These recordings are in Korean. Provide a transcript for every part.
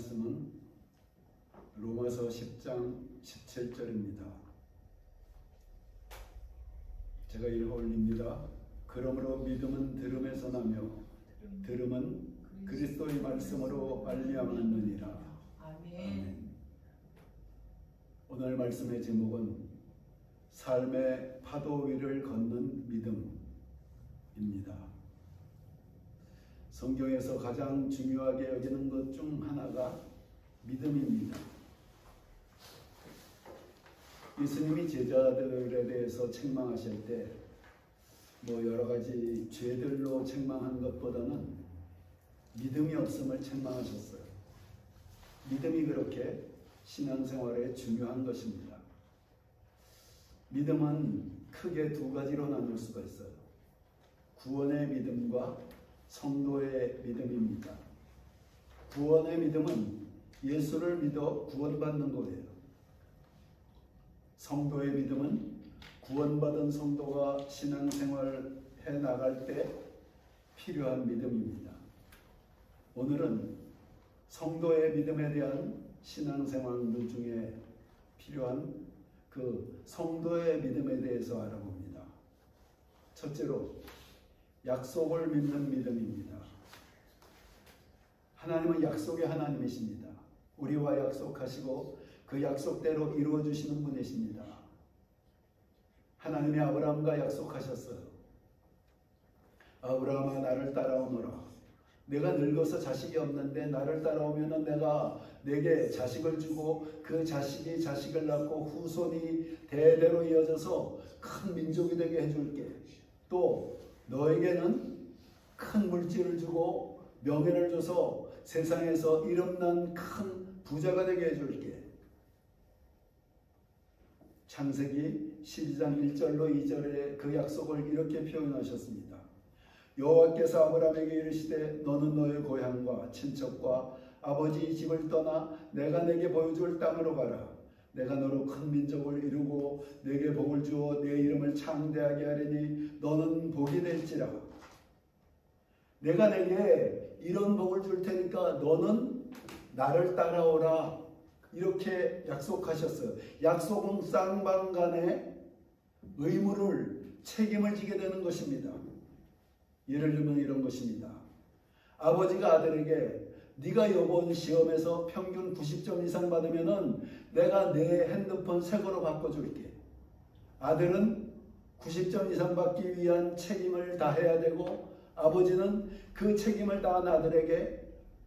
말씀은 로마서 10장 17절입니다. 제가 읽어 올립니다. 그러므로 믿음은 들음에서 나며 들음은 그리스도의 말씀으로 말미암았느니라. 아멘. 오늘 말씀의 제목은 삶의 파도 위를 걷는 믿음입니다. 성경에서 가장 중요하게 여기는 것 중 하나가 믿음입니다. 예수님이 제자들에 대해서 책망하실 때 여러 가지 죄들로 책망한 것보다는 믿음이 없음을 책망하셨어요. 믿음이 그렇게 신앙생활에 중요한 것입니다. 믿음은 크게 두 가지로 나눌 수가 있어요. 구원의 믿음과 성도의 믿음입니다. 구원의 믿음은 예수를 믿어 구원받는 거예요. 성도의 믿음은 구원받은 성도가 신앙생활 해 나갈 때 필요한 믿음입니다. 오늘은 성도의 믿음에 대한 신앙생활 중에 필요한 그 성도의 믿음에 대해서 알아봅니다. 첫째로 약속을 믿는 믿음입니다. 하나님은 약속의 하나님이십니다. 우리와 약속하시고 그 약속대로 이루어주시는 분이십니다. 하나님이 아브라함과 약속하셨어요. 아브라함아 나를 따라오너라. 내가 늙어서 자식이 없는데 나를 따라오면 내가 내게 자식을 주고 그 자식이 자식을 낳고 후손이 대대로 이어져서 큰 민족이 되게 해줄게. 또 너에게는 큰 물질을 주고 명예를 줘서 세상에서 이름난 큰 부자가 되게 해줄게. 창세기 12장 1절로 2절에 그 약속을 이렇게 표현하셨습니다. 여호와께서 아브라함에게 이르시되 너는 너의 고향과 친척과 아버지 집을 떠나 내가 내게 보여줄 땅으로 가라. 내가 너로 큰 민족을 이루고 내게 복을 주어 내 이름을 창대하게 하리니 너는 복이 될지라. 내가 내게 이런 복을 줄 테니까 너는 나를 따라오라. 이렇게 약속하셨어요. 약속은 쌍방간의 의무를 책임을 지게 되는 것입니다. 예를 들면 이런 것입니다. 아버지가 아들에게 네가 이번 시험에서 평균 90점 이상 받으면은 내가 내 핸드폰 새 거로 바꿔줄게. 아들은 90점 이상 받기 위한 책임을 다해야 되고 아버지는 그 책임을 다한 아들에게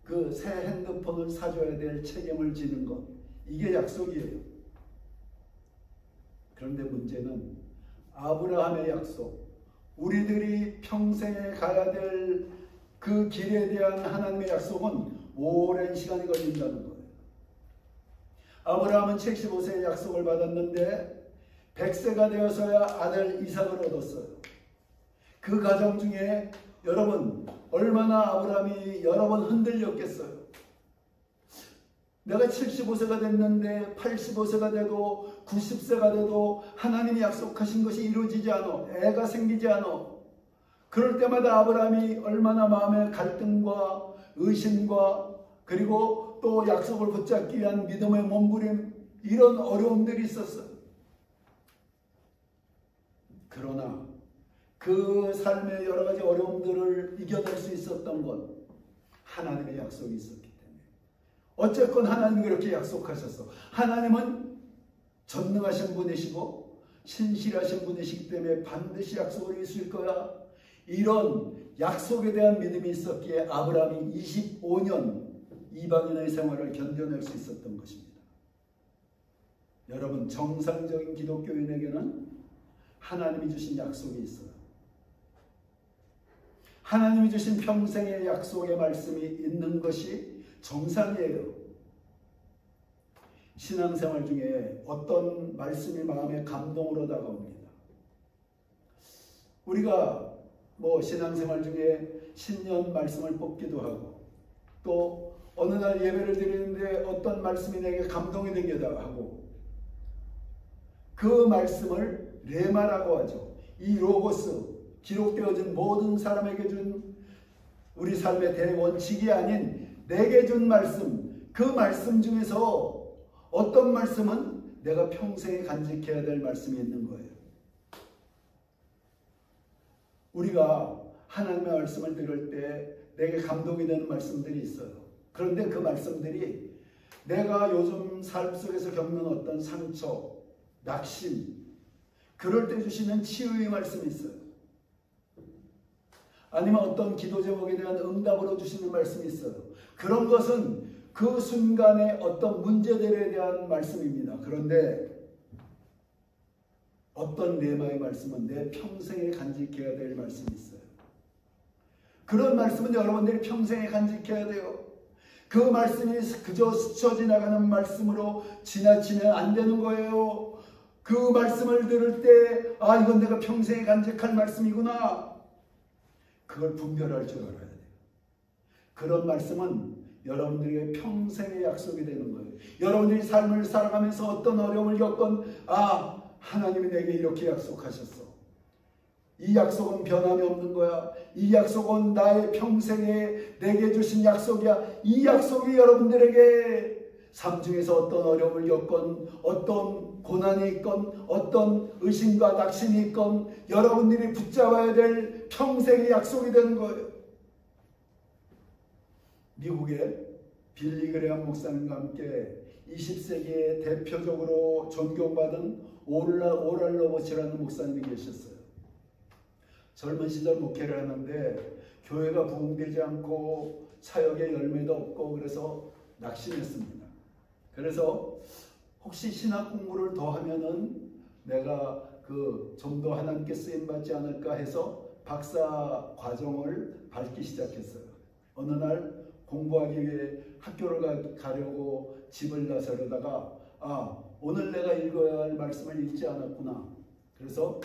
그 새 핸드폰을 사줘야 될 책임을 지는 것. 이게 약속이에요. 그런데 문제는 아브라함의 약속, 우리들이 평생에 가야 될 그 길에 대한 하나님의 약속은 오랜 시간이 걸린다는 거예요. 아브라함은 75세의 약속을 받았는데 100세가 되어서야 아들 이삭을 얻었어요. 그 과정 중에 여러분 얼마나 아브라함이 여러 번 흔들렸겠어요. 내가 75세가 됐는데 85세가 돼도 90세가 돼도 하나님이 약속하신 것이 이루어지지 않아. 애가 생기지 않아. 그럴 때마다 아브라함이 얼마나 마음의 갈등과 의심과 그리고 또 약속을 붙잡기 위한 믿음의 몸부림, 이런 어려움들이 있었어요. 그러나 그 삶의 여러 가지 어려움들을 이겨낼 수 있었던 건 하나님의 약속이 있었기 때문에. 어쨌건 하나님이 그렇게 약속하셨어. 하나님은 전능하신 분이시고 신실하신 분이시기 때문에 반드시 약속을 이루실 거야. 이런 약속에 대한 믿음이 있었기에 아브라함이 25년 이방인의 생활을 견뎌낼 수 있었던 것입니다. 여러분, 정상적인 기독교인에게는 하나님이 주신 약속이 있어요. 하나님이 주신 평생의 약속의 말씀이 있는 것이 정상이에요. 신앙생활 중에 어떤 말씀이 마음에 감동으로 다가옵니다. 우리가 신앙생활 중에 신년 말씀을 뽑기도 하고 또 어느 날 예배를 드리는데 어떤 말씀이 내게 감동이 되기도 하고 그 말씀을 레마라고 하죠. 이 로고스, 기록되어진 모든 사람에게 준 우리 삶의 대원칙이 아닌 내게 준 말씀, 그 말씀 중에서 어떤 말씀은 내가 평생에 간직해야 될 말씀이 있는 거예요. 우리가 하나님의 말씀을 들을 때 내게 감동이 되는 말씀들이 있어요. 그런데 그 말씀들이 내가 요즘 삶 속에서 겪는 어떤 상처, 낙심, 그럴 때 주시는 치유의 말씀이 있어요. 아니면 어떤 기도 제목에 대한 응답으로 주시는 말씀이 있어요. 그런 것은 그 순간의 어떤 문제들에 대한 말씀입니다. 그런데 어떤 레마의 말씀은 내 평생에 간직해야 될 말씀이 있어요. 그런 말씀은 여러분들이 평생에 간직해야 돼요. 그 말씀이 그저 스쳐 지나가는 말씀으로 지나치면 안 되는 거예요. 그 말씀을 들을 때 아, 이건 내가 평생에 간직할 말씀이구나. 그걸 분별할 줄 알아야 돼요. 그런 말씀은 여러분들에게 평생의 약속이 되는 거예요. 여러분들이 삶을 살아가면서 어떤 어려움을 겪건 아, 하나님이 내게 이렇게 약속하셨어. 이 약속은 변함이 없는 거야. 이 약속은 나의 평생에 내게 주신 약속이야. 이 약속이 여러분들에게 삶 중에서 어떤 어려움을 겪건 어떤 고난이 있건 어떤 의심과 낙심이 있건 여러분들이 붙잡아야 될 평생의 약속이 되는 거예요. 미국의 빌리 그레엄 목사님과 함께 20세기에 대표적으로 존경받은 오랄 로버츠라는 목사님이 계셨어요. 젊은 시절 목회를 하는데 교회가 부흥되지 않고 사역의 열매도 없고 그래서 낙심했습니다. 그래서 혹시 신학 공부를 더 하면은 내가 좀 더 하나님께 쓰임 받지 않을까 해서 박사 과정을 밟기 시작했어요. 어느 날 공부하기 위해 학교를 가려고 집을 나서려다가 아, 오늘 내가 읽어야 할 말씀을 읽지 않았구나. 그래서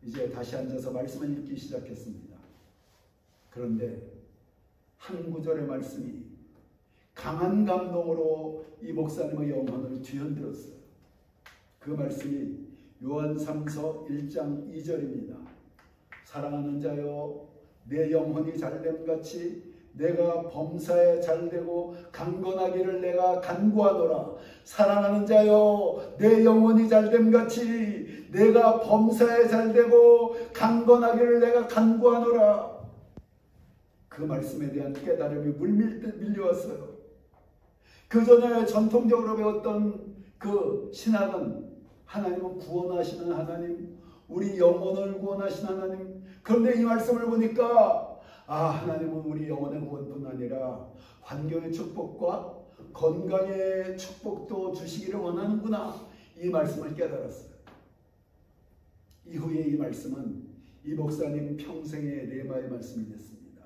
이제 다시 앉아서 말씀을 읽기 시작했습니다. 그런데 한 구절의 말씀이 강한 감동으로 이 목사님의 영혼을 뒤흔들었어요. 그 말씀이 요한3서 1장 2절입니다. 사랑하는 자여, 내 영혼이 잘됨같이 내가 범사에 잘되고 강건하기를 내가 간구하노라. 사랑하는 자여, 내 영혼이 잘됨같이 내가 범사에 잘되고 강건하기를 내가 간구하노라. 그 말씀에 대한 깨달음이 물밀듯 밀려왔어요. 그 전에 전통적으로 배웠던 그 신학은 하나님은 구원하시는 하나님, 우리 영혼을 구원하시는 하나님. 그런데 이 말씀을 보니까 아, 하나님은 우리 영혼의 구원뿐 아니라 환경의 축복과 건강의 축복도 주시기를 원하는구나. 이 말씀을 깨달았어요. 이후에 이 말씀은 이 목사님 평생의 레마의 말씀이 됐습니다.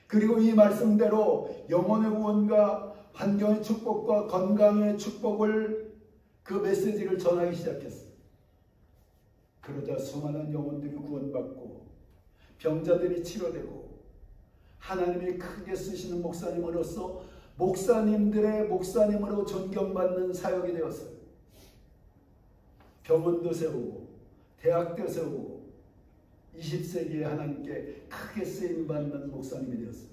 그리고 이 말씀대로 영혼의 구원과 환경의 축복과 건강의 축복을 그 메시지를 전하기 시작했어요. 그러자 수많은 영혼들이 구원받고 병자들이 치료되고 하나님이 크게 쓰시는 목사님으로서 목사님들의 목사님으로 존경받는 사역이 되었어요. 병원도 세우고 대학도 세우고 20세기에 하나님께 크게 쓰임받는 목사님이 되었어요.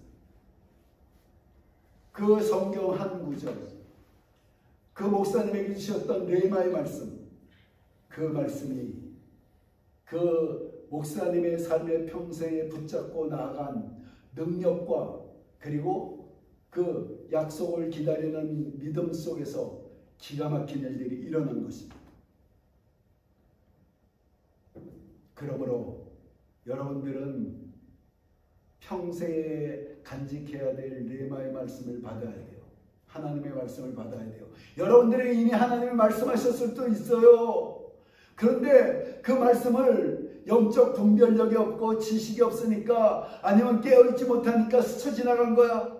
그 성경 한 구절, 그 목사님에게 주셨던 레마의 말씀, 그 말씀이 그 목사님의 삶의 평생에 붙잡고 나아간 능력과 그리고 그 약속을 기다리는 믿음 속에서 기가 막힌 일들이 일어난 것입니다. 그러므로 여러분들은 평생에 간직해야 될 레마의 말씀을 받아야 돼요. 하나님의 말씀을 받아야 돼요. 여러분들에게 이미 하나님이 말씀하셨을 수도 있어요. 그런데 그 말씀을 영적 분별력이 없고 지식이 없으니까 아니면 깨어있지 못하니까 스쳐 지나간 거야.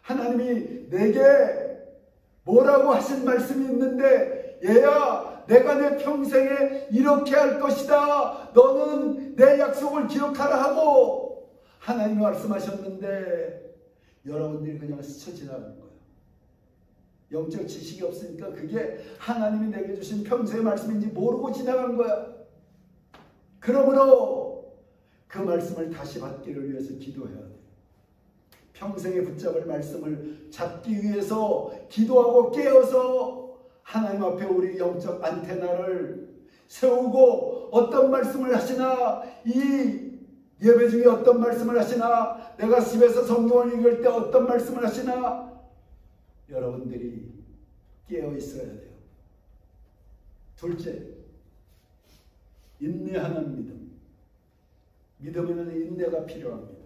하나님이 내게 뭐라고 하신 말씀이 있는데 얘야, 내가 내 평생에 이렇게 할 것이다. 너는 내 약속을 기억하라 하고 하나님이 말씀하셨는데 여러분들이 그냥 스쳐 지나간 거예요. 영적 지식이 없으니까 그게 하나님이 내게 주신 평생의 말씀인지 모르고 지나간 거야. 그러므로 그 말씀을 다시 받기를 위해서 기도해야 돼요. 평생에 붙잡을 말씀을 잡기 위해서 기도하고 깨어서 하나님 앞에 우리 영적 안테나를 세우고 어떤 말씀을 하시나, 이 예배 중에 어떤 말씀을 하시나, 내가 집에서 성경을 읽을 때 어떤 말씀을 하시나, 여러분들이 깨어 있어야 돼요. 둘째, 인내하는 믿음. 믿음에는 인내가 필요합니다.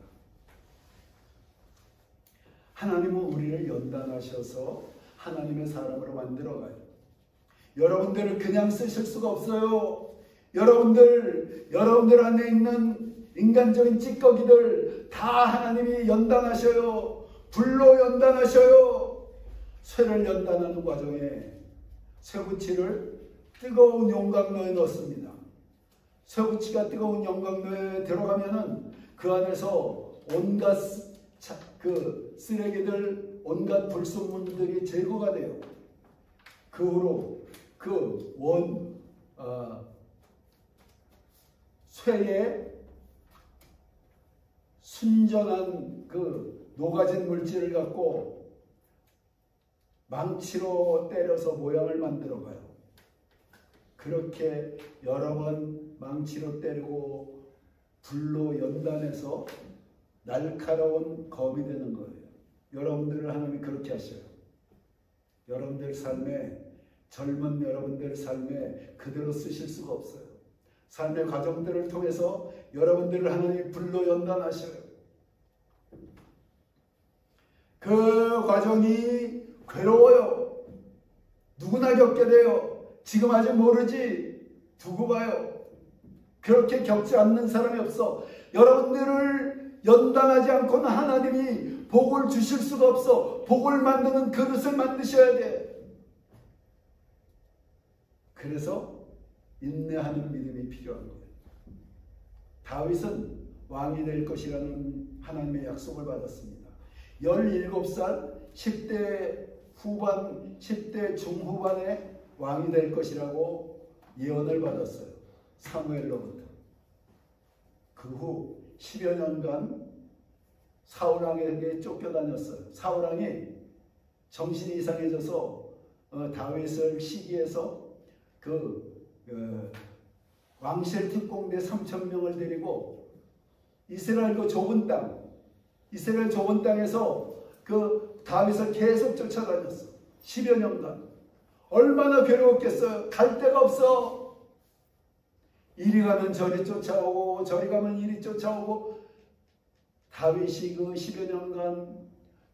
하나님은 우리를 연단하셔서 하나님의 사람으로 만들어가요. 여러분들을 그냥 쓰실 수가 없어요. 여러분들 안에 있는 인간적인 찌꺼기들 다 하나님이 연단하셔요. 불로 연단하셔요. 쇠를 연단하는 과정에 쇠붙이를 뜨거운 용광로에 넣습니다. 쇠붙이가 뜨거운 용광로에 들어가면은 그 안에서 온갖 쓰레기들, 온갖 불순물들이 제거가 돼요. 그 후로 쇠에 순전한 녹아진 물질을 갖고 망치로 때려서 모양을 만들어 가요. 그렇게 여러 번 망치로 때리고 불로 연단해서 날카로운 검이 되는 거예요. 여러분들을 하나님이 그렇게 하셔요. 여러분들 삶에, 젊은 여러분들 삶에 그대로 쓰실 수가 없어요. 삶의 과정들을 통해서 여러분들을 하나님이 불로 연단하셔요. 그 과정이 괴로워요. 누구나 겪게 돼요. 지금 아직 모르지. 두고 봐요. 그렇게 겪지 않는 사람이 없어. 여러분들을 연단하지 않고는 하나님이 복을 주실 수가 없어. 복을 만드는 그릇을 만드셔야 돼. 그래서 인내하는 믿음이 필요한 거예요. 다윗은 왕이 될 것이라는 하나님의 약속을 받았습니다. 17살 10대 후반, 10대 중후반에 왕이 될 것이라고 예언을 받았어요. 사무엘로부터. 그 후 10여 년간 사울왕에게 쫓겨다녔어요. 사울왕이 정신이 이상해져서 다윗을 시기해서 왕실 특공대 3,000명을 데리고 이스라엘 좁은 땅에서 다윗을 계속 쫓아다녔어. 10여 년간. 얼마나 괴로웠겠어요. 갈 데가 없어. 이리 가면 저리 쫓아오고 저리 가면 이리 쫓아오고. 다윗이 그 10여 년간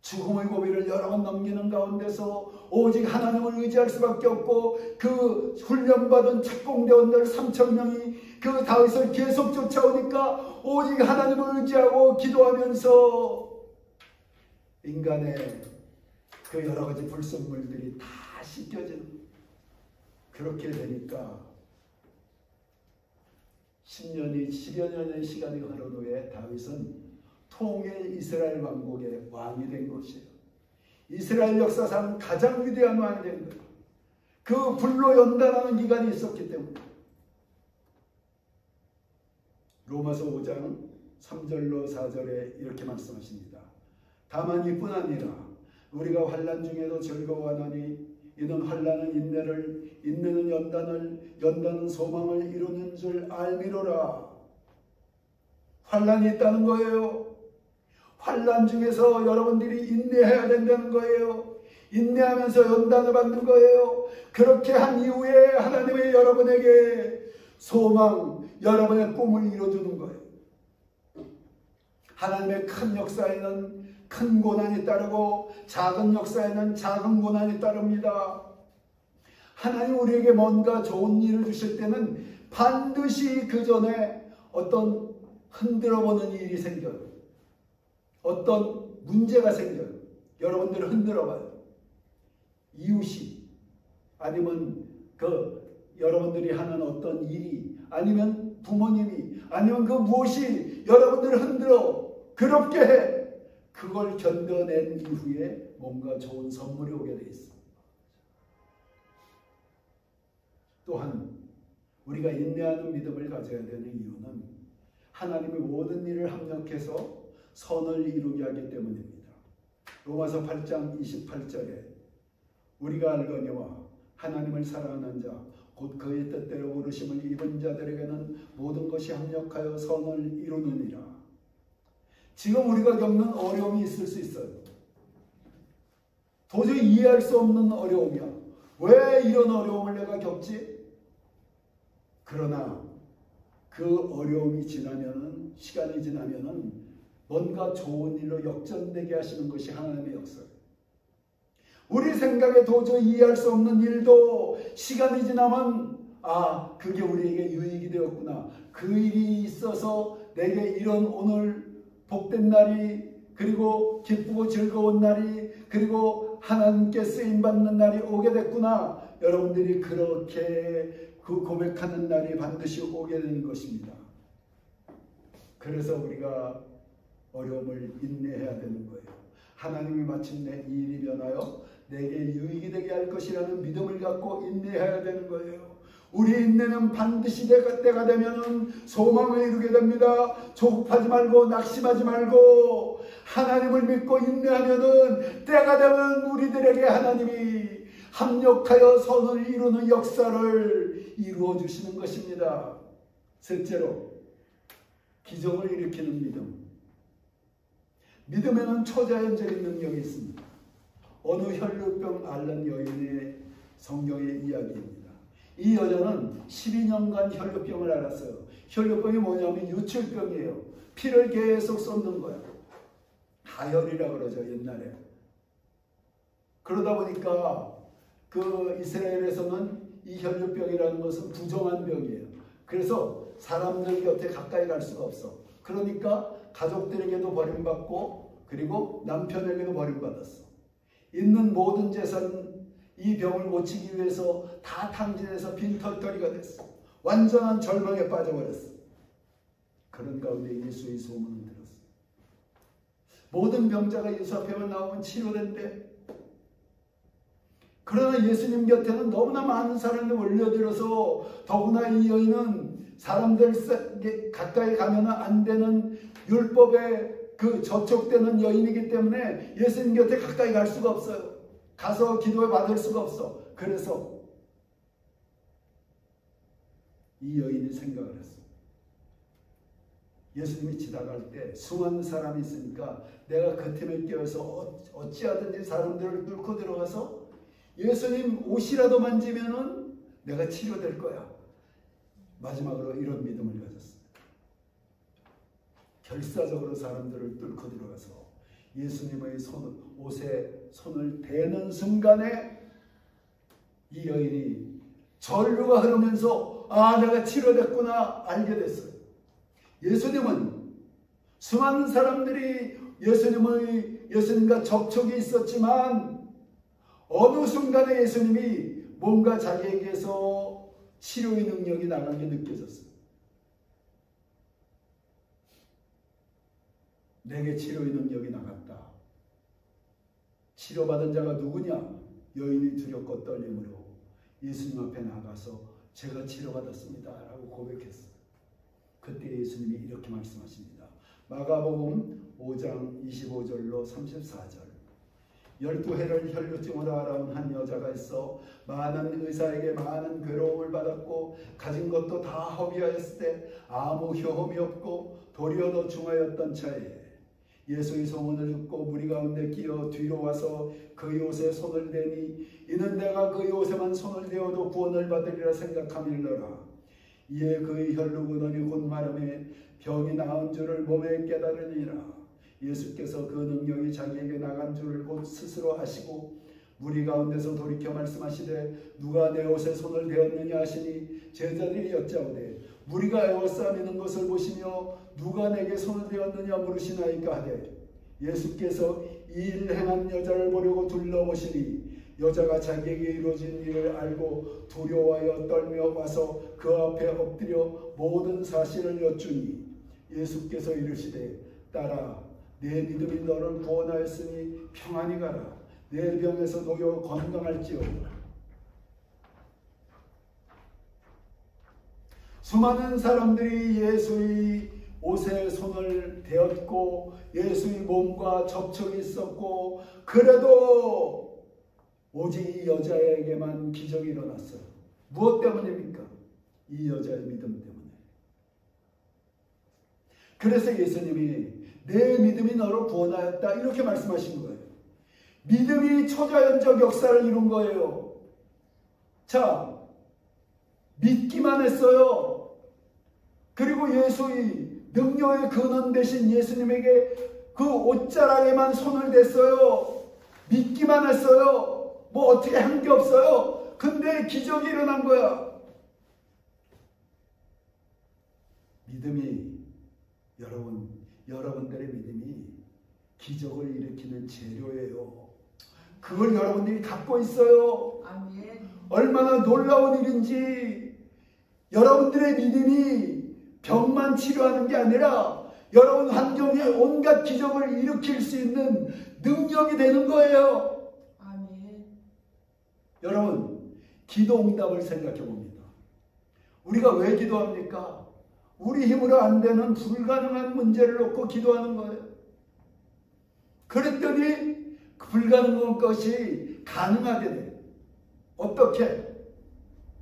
죽음의 고비를 여러 번 넘기는 가운데서 오직 하나님을 의지할 수밖에 없고, 그 훈련받은 특공대원들 3,000명이 그 다윗을 계속 쫓아오니까 오직 하나님을 의지하고 기도하면서 인간의 그 여러 가지 불순물들이 다 씻겨지는, 그렇게 되니까 10여 년의 시간이 흐른 후에 다윗은 통일 이스라엘 왕국의 왕이 된 것이에요. 이스라엘 역사상 가장 위대한 왕이 된 거예요. 그 불로 연단하는 기간이 있었기 때문에. 로마서 5장 3절로 4절에 이렇게 말씀하십니다. 다만 이뿐 아니라 우리가 환난 중에도 즐거워하노니 이는 환난은 인내를, 인내는 연단을, 연단은 소망을 이루는 줄 알미로라. 환난이 있다는 거예요. 환난 중에서 여러분들이 인내해야 된다는 거예요. 인내하면서 연단을 받는 거예요. 그렇게 한 이후에 하나님의 여러분에게 소망, 여러분의 꿈을 이루어주는 거예요. 하나님의 큰 역사에는 큰 고난이 따르고 작은 역사에는 작은 고난이 따릅니다. 하나님 우리에게 뭔가 좋은 일을 주실 때는 반드시 그 전에 어떤 흔들어보는 일이 생겨요. 어떤 문제가 생겨요. 여러분들 흔들어봐요. 이웃이, 아니면 여러분들이 하는 어떤 일이, 아니면 부모님이, 아니면 그 무엇이 여러분들을 흔들어 괴롭게 해. 그걸 견뎌낸 이후에 뭔가 좋은 선물이 오게 돼 있어. 또한 우리가 인내하는 믿음을 가져야 되는 이유는 하나님의 모든 일을 합력해서 선을 이루게 하기 때문입니다. 로마서 8장 28절에 우리가 알거니와 하나님을 사랑하는 자 곧 그의 뜻대로 부르심을 입은 자들에게는 모든 것이 합력하여 선을 이루느니라. 지금 우리가 겪는 어려움이 있을 수 있어요. 도저히 이해할 수 없는 어려움이야. 왜 이런 어려움을 내가 겪지? 그러나 그 어려움이 지나면은, 시간이 지나면은 뭔가 좋은 일로 역전되게 하시는 것이 하나님의 역사예요. 우리 생각에 도저히 이해할 수 없는 일도 시간이 지나면 그게 우리에게 유익이 되었구나. 그 일이 있어서 내게 이런 오늘 복된 날이, 그리고 기쁘고 즐거운 날이, 그리고 하나님께 쓰임받는 날이 오게 됐구나. 여러분들이 그렇게 그 고백하는 날이 반드시 오게 되는 것입니다. 그래서 우리가 어려움을 인내해야 되는 거예요. 하나님이 마침내 이 일이 변하여 내게 유익이 되게 할 것이라는 믿음을 갖고 인내해야 되는 거예요. 우리 인내는 반드시 때가 되면은 소망을 이루게 됩니다. 조급하지 말고 낙심하지 말고 하나님을 믿고 인내하면은 때가 되면 우리들에게 하나님이 합력하여 선을 이루는 역사를 이루어 주시는 것입니다. 셋째로, 기적을 일으키는 믿음. 믿음에는 초자연적인 능력이 있습니다. 어느 혈루병 앓는 여인의 성경의 이야기입니다. 이 여자는 12년간 혈루병을 앓았어요. 혈루병이 뭐냐면 유출병이에요. 피를 계속 쏟는 거예요. 하혈이라고 그러죠, 옛날에. 그러다 보니까 그 이스라엘에서는 이 혈루병이라는 것은 부정한 병이에요. 그래서 사람들 곁에 가까이 갈 수가 없어. 그러니까 가족들에게도 버림받고 그리고 남편에게도 버림받았어. 있는 모든 재산, 이 병을 고치기 위해서 다 탕진해서 빈털터리가 됐어. 완전한 절망에 빠져버렸어. 그런 가운데 예수의 소문을 들었어. 모든 병자가 예수 앞에만 나오면 치료된대. 그러나 예수님 곁에는 너무나 많은 사람이 몰려들어서, 더구나 이 여인은 사람들 가까이 가면 안 되는 율법에 저촉되는 여인이기 때문에 예수님 곁에 가까이 갈 수가 없어요. 가서 기도를 받을 수가 없어. 그래서 이 여인이 생각을 했어. 예수님이 지나갈 때 수많은 사람이 있으니까 내가 그 팀에 껴서 어찌하든지 사람들을 뚫고 들어가서 예수님 옷이라도 만지면은 내가 치료될 거야. 마지막으로 이런 믿음을 가졌습니다. 결사적으로 사람들을 뚫고 들어가서 예수님의 옷에 손을 대는 순간에 이 여인이 전류가 흐르면서 내가 치료됐구나 알게 됐어요. 예수님은 수많은 사람들이 예수님과 접촉이 있었지만 어느 순간에 예수님이 뭔가 자기에게서 치료의 능력이 나간 게 느껴졌어요. 내게 치료의 능력이 나갔다. 치료받은 자가 누구냐? 여인이 두렵고 떨림으로 예수님 앞에 나가서 제가 치료받았습니다 라고 고백했어요. 그때 예수님이 이렇게 말씀하십니다. 마가복음 5장 25절로 34절. 12해를 혈루증으로 앓아온 한 여자가 있어 많은 의사에게 많은 괴로움을 받았고 가진 것도 다 허비하였을 때 아무 효험이 없고 도리어 더 중하였던 차에 예수의 소문을 듣고 무리 가운데 끼어 뒤로 와서 그의 옷에 손을 대니 이는 내가 그의 옷에만 손을 대어도 구원을 받으리라 생각함일러라. 이에 그의 혈루근원이 곧 마름에 병이 나은 줄을 몸에 깨달으니라. 예수께서 그 능력이 자기에게 나간 줄을 곧 스스로 아시고 무리 가운데서 돌이켜 말씀하시되 누가 내 옷에 손을 대었느냐 하시니 제자들이 여짜오되 무리가 에워싸미는 것을 보시며 누가 내게 손을 대었느냐 물으시나이까 하되 예수께서 이 일을 행한 여자를 보려고 둘러보시니 여자가 자기에게 이루어진 일을 알고 두려워하여 떨며 와서 그 앞에 엎드려 모든 사실을 여쭈니 예수께서 이르시되 딸아 내 믿음이 너를 구원하였으니 평안히 가라. 내 병에서 놓여 건강할지어다. 수많은 사람들이 예수의 옷에 손을 대었고 예수의 몸과 접촉이 있었고 그래도 오직 이 여자에게만 기적이 일어났어요. 무엇 때문입니까? 이 여자의 믿음 때문에. 그래서 예수님이 내 믿음이 너로 구원하였다 이렇게 말씀하신 거예요. 믿음이 초자연적 역사를 이룬 거예요. 자, 믿기만 했어요. 그리고 예수의 능력의 근원 되신 예수님에게 그 옷자락에만 손을 댔어요. 믿기만 했어요. 뭐 어떻게 한 게 없어요. 근데 기적이 일어난 거야. 믿음이 여러분들의 믿음이 기적을 일으키는 재료예요. 그걸 여러분들이 갖고 있어요. 아멘. 얼마나 놀라운 일인지. 여러분들의 믿음이 병만 치료하는 게 아니라 여러분 환경에 온갖 기적을 일으킬 수 있는 능력이 되는 거예요. 아멘. 여러분, 기도 응답을 생각해 봅니다. 우리가 왜 기도합니까? 우리 힘으로 안 되는 불가능한 문제를 놓고 기도하는 거예요. 그랬더니 그 불가능한 것이 가능하게 돼요. 어떻게?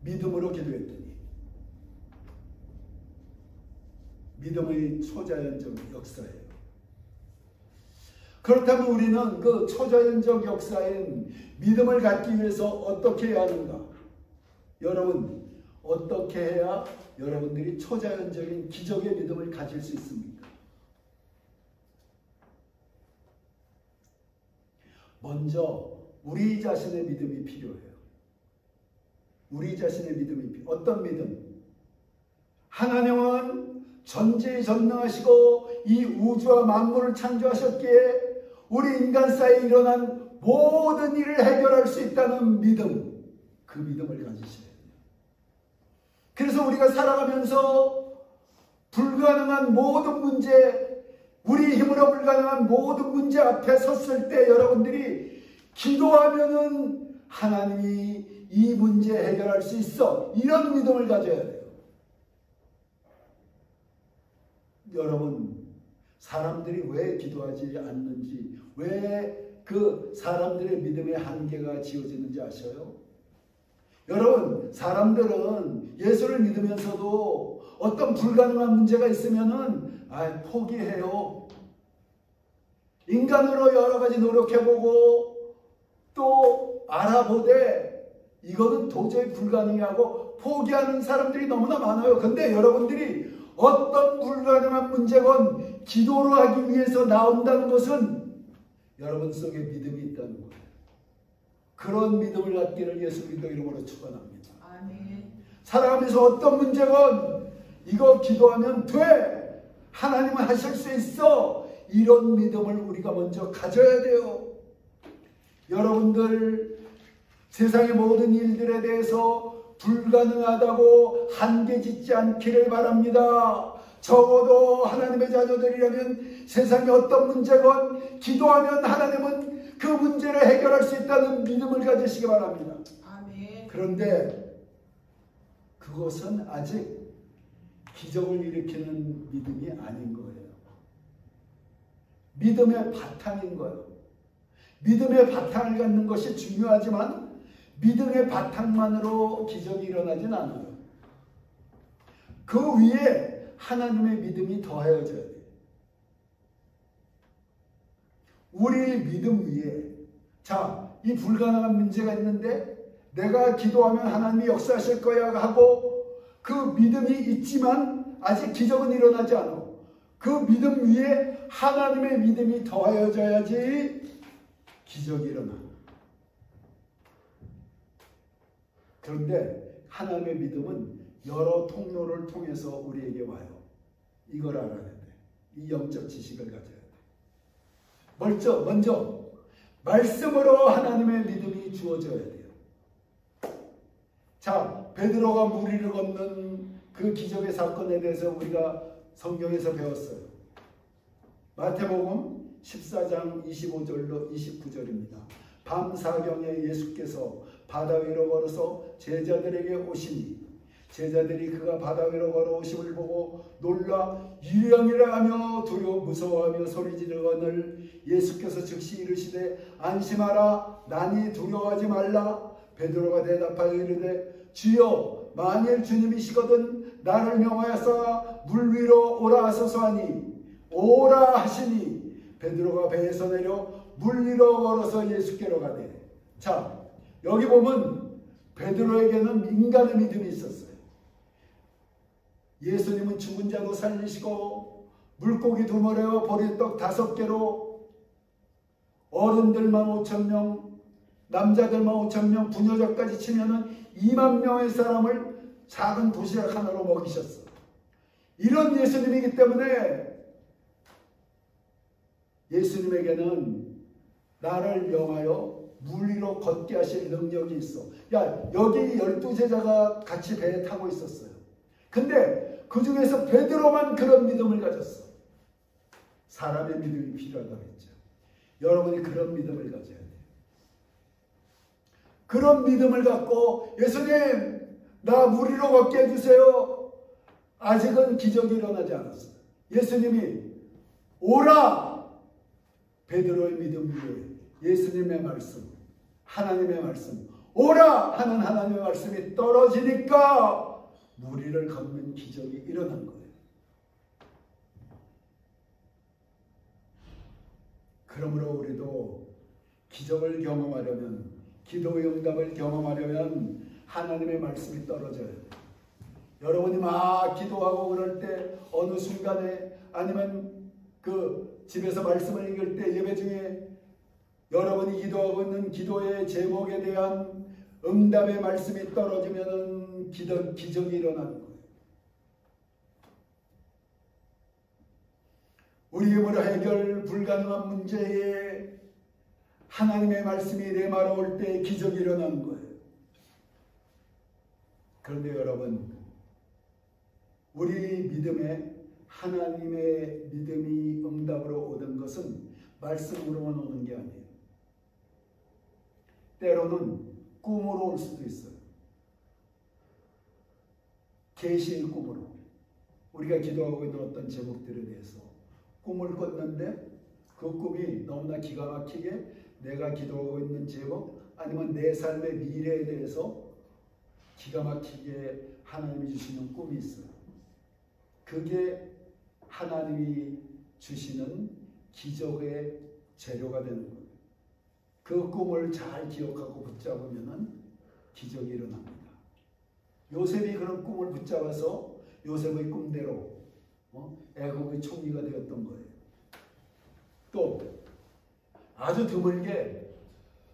믿음으로 기도했더니. 믿음의 초자연적 역사예요. 그렇다면 우리는 그 초자연적 역사인 믿음을 갖기 위해서 어떻게 해야 하는가? 여러분, 어떻게 해야 여러분들이 초자연적인 기적의 믿음을 가질 수 있습니까? 먼저 우리 자신의 믿음이 필요해요. 우리 자신의 믿음이 어떤 믿음? 하나님은 전지전능하시고 이 우주와 만물을 창조하셨기에 우리 인간 사이에 일어난 모든 일을 해결할 수 있다는 믿음, 그 믿음을 가지셔야 돼요. 그래서 우리가 살아가면서 불가능한 모든 문제, 우리 힘으로 불가능한 모든 문제 앞에 섰을 때 여러분들이 기도하면은 하나님이 이 문제 해결할 수 있어. 이런 믿음을 가져야 돼요. 여러분, 사람들이 왜 기도하지 않는지, 왜 그 사람들의 믿음의 한계가 지어지는지 아셔요? 여러분, 사람들은 예수를 믿으면서도 어떤 불가능한 문제가 있으면은 포기해요. 인간으로 여러 가지 노력해보고 또 알아보되 이거는 도저히 불가능하고 포기하는 사람들이 너무나 많아요. 근데 여러분들이 어떤 불가능한 문제건 기도로 하기 위해서 나온다는 것은 여러분 속에 믿음이 있다는 거예요. 그런 믿음을 갖기를 예수 그리스도 이름으로 축원합니다. 아멘. 살아가면서 어떤 문제건 이거 기도하면 돼. 하나님은 하실 수 있어. 이런 믿음을 우리가 먼저 가져야 돼요. 여러분들 세상의 모든 일들에 대해서 불가능하다고 한계 짓지 않기를 바랍니다. 적어도 하나님의 자녀들이라면 세상의 어떤 문제건 기도하면 하나님은 그 문제를 해결할 수 있다는 믿음을 가지시기 바랍니다. 아멘. 그런데 그것은 아직 기적을 일으키는 믿음이 아닌 거예요. 믿음의 바탕인 거예요. 믿음의 바탕을 갖는 것이 중요하지만 믿음의 바탕만으로 기적이 일어나진 않아요. 그 위에 하나님의 믿음이 더해져야 돼요. 우리 믿음 위에 이 불가능한 문제가 있는데 내가 기도하면 하나님이 역사하실 거야 하고 그 믿음이 있지만 아직 기적은 일어나지 않아. 그 믿음 위에 하나님의 믿음이 더해져야지 기적이 일어나. 그런데 하나님의 믿음은 여러 통로를 통해서 우리에게 와요. 이걸 알아야 돼. 이 영적 지식을 가져야 돼. 먼저 말씀으로 하나님의 믿음이 주어져야 돼요. 자, 베드로가 물 위를 걷는 그 기적의 사건에 대해서 우리가 성경에서 배웠어요. 마태복음 14장 25절로 29절입니다. 밤 사경에 예수께서 바다 위로 걸어서 제자들에게 오시니 제자들이 그가 바다 위로 걸어오심을 보고 놀라 유령이라 하며 두려워 무서워하며 소리지르거늘 예수께서 즉시 이르시되 안심하라 나니 두려워하지 말라. 베드로가 대답하여 이르되 주여 만일 주님이시거든 나를 명하여서 물 위로 오라 하소서 하니 오라 하시니 베드로가 배에서 내려 물 위로 걸어서 예수께로 가되. 자, 여기 보면 베드로에게는 인간의 믿음이 있었어요. 예수님은 죽은 자도 살리시고 물고기 2마리와 보리떡 5개로 어른들만 5,000명, 남자들만 5,000명, 부녀자까지 치면은 2만 명의 사람을 작은 도시락 하나로 먹이셨어. 이런 예수님이기 때문에 예수님에게는 나를 명하여 물 위로 걷게 하실 능력이 있어. 야, 여기 12제자가 같이 배에 타고 있었어요. 근데 그 중에서 베드로만 그런 믿음을 가졌어. 사람의 믿음이 필요하다고 했죠. 여러분이 그런 믿음을 가져야 돼요. 그런 믿음을 갖고 예수님 나 물 위로 걷게 해주세요. 아직은 기적이 일어나지 않았어요. 예수님이 오라. 베드로의 믿음 위에 예수님의 말씀, 하나님의 말씀, 오라 하는 하나님의 말씀이 떨어지니까 물 위를 걷는 기적이 일어난 거예요. 그러므로 우리도 기적을 경험하려면, 기도의 응답을 경험하려면 하나님의 말씀이 떨어져야 돼요. 여러분이 막 기도하고 그럴 때 어느 순간에 아니면 그 집에서 말씀을 읽을 때 예배 중에 여러분이 기도하고 있는 기도의 제목에 대한 응답의 말씀이 떨어지면은 기적이 일어나는 거예요. 우리 힘으로 해결 불가능한 문제에 하나님의 말씀이 내말아 올 때 기적이 일어나는 거예요. 그런데 여러분, 우리 믿음에 하나님의 믿음이 응답으로 오는 것은 말씀으로만 오는 게 아니에요. 때로는 꿈으로 올 수도 있어요. 계시의 꿈으로. 우리가 기도하고 있는 어떤 제목들에 대해서 꿈을 꿨는데 그 꿈이 너무나 기가 막히게 내가 기도하고 있는 제목 아니면 내 삶의 미래에 대해서 기가 막히게 하나님이 주시는 꿈이 있어요. 그게 하나님이 주시는 기적의 재료가 되는 거예요. 그 꿈을 잘 기억하고 붙잡으면 기적이 일어납니다. 요셉이 그런 꿈을 붙잡아서 요셉의 꿈대로 애국의 총리가 되었던 거예요. 또 아주 드물게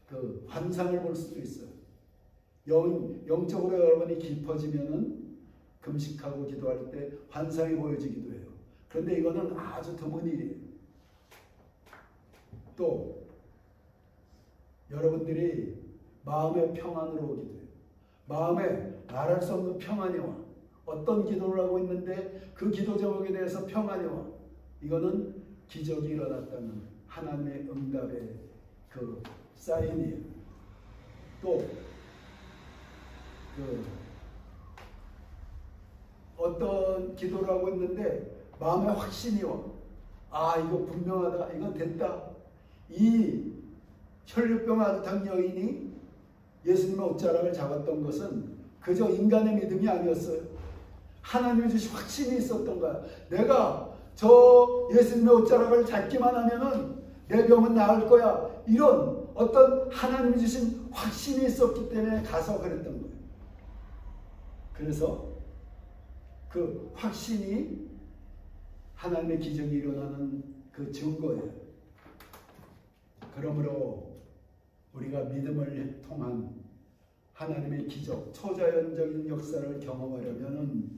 그 환상을 볼 수도 있어요. 영적으로 여러분이 깊어지면은 금식하고 기도할 때 환상이 보여지기도 해요. 그런데 이거는 아주 드문 일이에요. 또 여러분들이 마음의 평안으로 오기도 해요. 마음에 말할 수 없는 평안이 와. 어떤 기도를 하고 있는데 그 기도 제목에 대해서 평안이 와. 이거는 기적이 일어났다는 하나님의 응답의 그 사인이에요. 또 어떤 기도를 하고 있는데 마음에 확신이 와. 아, 이거 분명하다. 이건 됐다. 이 혈류병 앓던 여인이 예수님의 옷자락을 잡았던 것은 그저 인간의 믿음이 아니었어요. 하나님이 주신 확신이 있었던 거야. 내가 저 예수님의 옷자락을 잡기만 하면은 내 병은 나을 거야. 이런 어떤 하나님이 주신 확신이 있었기 때문에 가서 그랬던 거예요. 그래서 그 확신이 하나님의 기적이 일어나는 그 증거예요. 그러므로 우리가 믿음을 통한 하나님의 기적, 초자연적인 역사를 경험하려면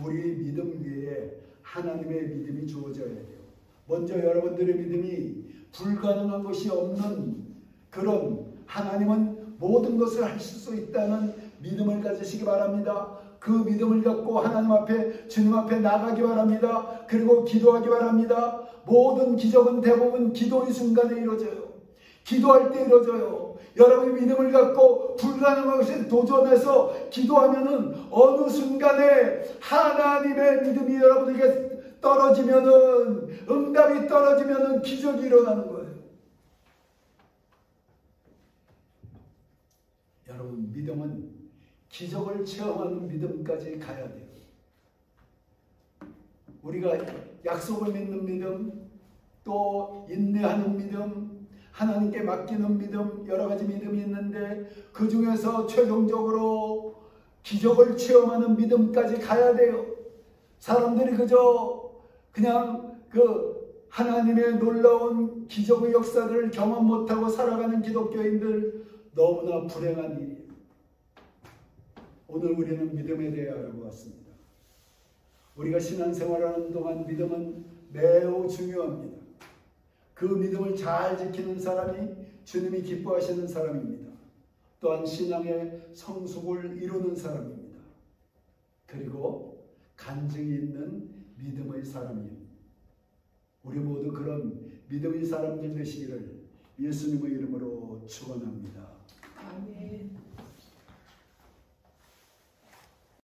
우리 믿음 위에 하나님의 믿음이 주어져야 돼요. 먼저 여러분들의 믿음이 불가능한 것이 없는 그런 하나님은 모든 것을 하실 수 있다는 믿음을 가지시기 바랍니다. 그 믿음을 갖고 하나님 앞에 주님 앞에 나가기 바랍니다. 그리고 기도하기 바랍니다. 모든 기적은 대부분 기도의 순간에 이루어져요. 기도할 때 이루어져요. 여러분이 믿음을 갖고 불가능한 것에 도전해서 기도하면은 어느 순간에 하나님의 믿음이 여러분에게 떨어지면은, 응답이 떨어지면은 기적이 일어나는 거예요. 여러분, 믿음은 기적을 체험하는 믿음까지 가야 돼요. 우리가 약속을 믿는 믿음, 또 인내하는 믿음, 하나님께 맡기는 믿음, 여러 가지 믿음이 있는데 그 중에서 최종적으로 기적을 체험하는 믿음까지 가야 돼요. 사람들이 그냥 하나님의 놀라운 기적의 역사를 경험 못하고 살아가는 기독교인들, 너무나 불행한 일이에요. 오늘 우리는 믿음에 대해 알아보았습니다. 우리가 신앙생활하는 동안 믿음은 매우 중요합니다. 그 믿음을 잘 지키는 사람이 주님이 기뻐하시는 사람입니다. 또한 신앙의 성숙을 이루는 사람입니다. 그리고 간증이 있는 믿음의 사람입니다. 우리 모두 그런 믿음의 사람들 되시기를 예수님의 이름으로 축원합니다.